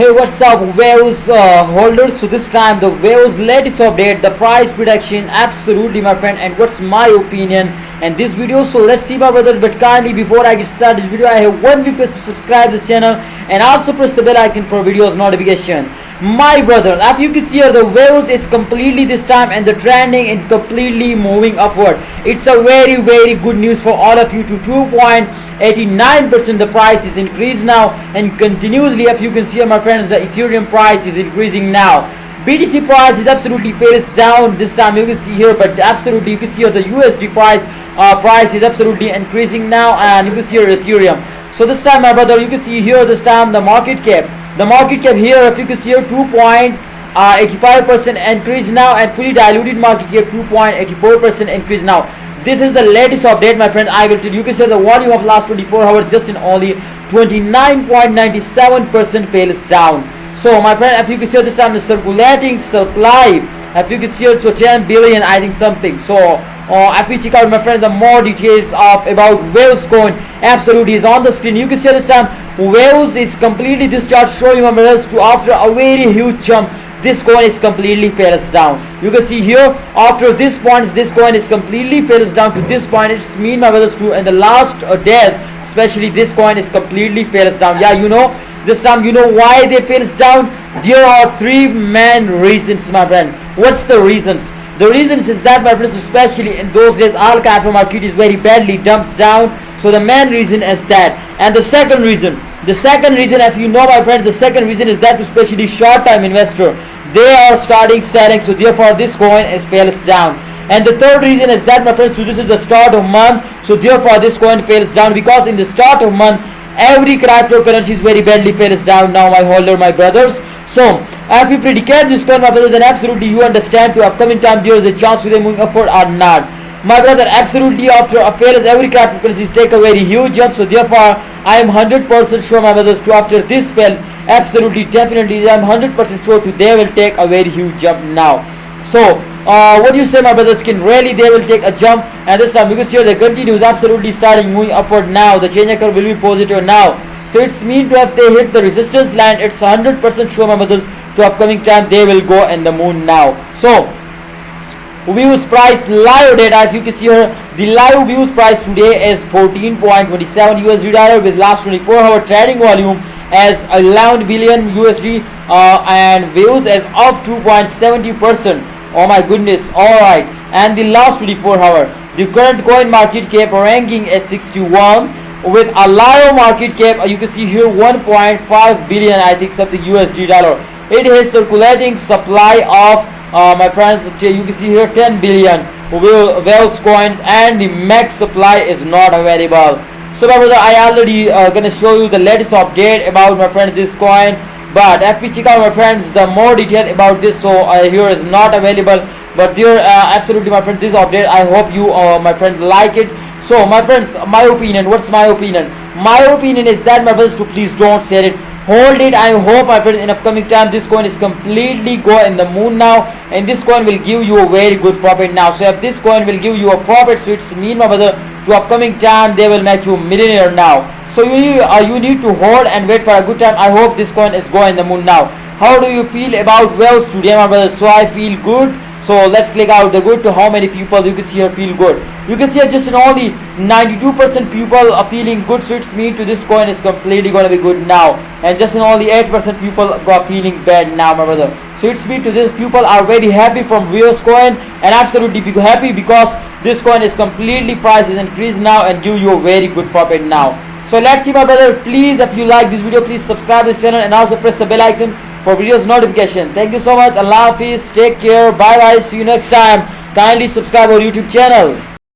Hey, what's up, Waves holders? So this time the Waves latest update, the price prediction, absolutely my friend, and what's my opinion and this video. So let's see my brother, but kindly before I get started this video, I have one request to subscribe this channel and also press the bell icon for videos notification. My brother, as you can see here, the Waves is completely this time and the trending is completely moving upward. It's a very good news for all of you. To 2.89% the price is increased now, and continuously, if you can see my friends, the Ethereum price is increasing now. BTC price is absolutely face down this time, you can see here, but absolutely you can see here the USD price is absolutely increasing now, and you can see here Ethereum. So this time my brother, you can see here this time the market cap here, if you can see here, 2.85% increase now, and fully diluted market cap 2.84% increase now. This is the latest update my friend. I will tell you can see the volume of last 24 hours just in only 29.97% fails down. So my friend, if you can see this time the circulating supply, if you can see it, so 10 billion I think something. So if we check out my friend the more details of about Waves coin, absolutely is on the screen. You can see this time Waves is completely, this chart showing my brothers, to after a very huge jump this coin is completely fails down. You can see here after this point this coin is completely fails down to this point. It's mean my brothers to in the last days especially this coin is completely fails down. Yeah, you know this time you know why they fails down. There are three main reasons my friend. What's the reasons? The reasons is that my friends, especially in those days all capital market is very badly dumps down. So the main reason is that. And the second reason if you know my friends, the second reason is that especially short time investor, they are starting selling, so therefore this coin is fails down. And the third reason is that my friends, so this is the start of month, so therefore this coin fails down, because in the start of month every cryptocurrency is very badly fails down now my holder, my brothers. So if you predicate this coin my brother, then absolutely you understand to upcoming time there is a chance to they moving upward or not. My brother, absolutely after a fails every cryptocurrency take a very huge jump, so therefore I am 100% sure my brothers to after this fail, absolutely definitely I am 100% sure to they will take a very huge jump now. So what do you say my brothers, can really they will take a jump, and this time you can see they continues absolutely starting moving upward now. The change curve will be positive now, so it's mean to have they hit the resistance line. It's 100% sure my brothers to upcoming time they will go in the moon now. So Waves price live data, if you can see here, the live Waves price today is 14.27 USD dollar with last 24-hour trading volume as 11 billion USD and Waves is up 2.70%. Oh my goodness, alright. And the last 24-hour, the current coin market cap ranking is 61 with a live market cap, you can see here 1.5 billion I think something USD dollar. It has circulating supply of my friends, you can see here 10 billion Waves coins, and the max supply is not available. So my brother, I already gonna show you the latest update about my friend this coin, but if we check out my friends the more detail about this, so here is not available, but there absolutely my friend this update, I hope you my friend like it. So my friends, my opinion, what's my opinion? My opinion is that my brothers, to please don't sell it, hold it. I hope my friends in upcoming time this coin is completely go in the moon now, and this coin will give you a very good profit now. So if this coin will give you a profit, so it's mean my brother to upcoming time they will make you a millionaire now. So you need to hold and wait for a good time. I hope this coin is going in the moon now. How do you feel about Waves today my brothers? So I feel good. So let's click out the good to how many people you can see here feel good. You can see here just in only 92% people are feeling good, so it's mean to this coin is completely gonna be good now, and just in only 8% people got feeling bad now my brother. So it's mean to this people are very happy from Waves coin, and absolutely be happy because this coin is completely price is increased now and give you a very good profit now. So let's see my brother, please if you like this video, please subscribe this channel and also press the bell icon for videos notification. Thank you so much. Allah Hafiz, take care, bye bye, see you next time. Kindly subscribe our YouTube channel.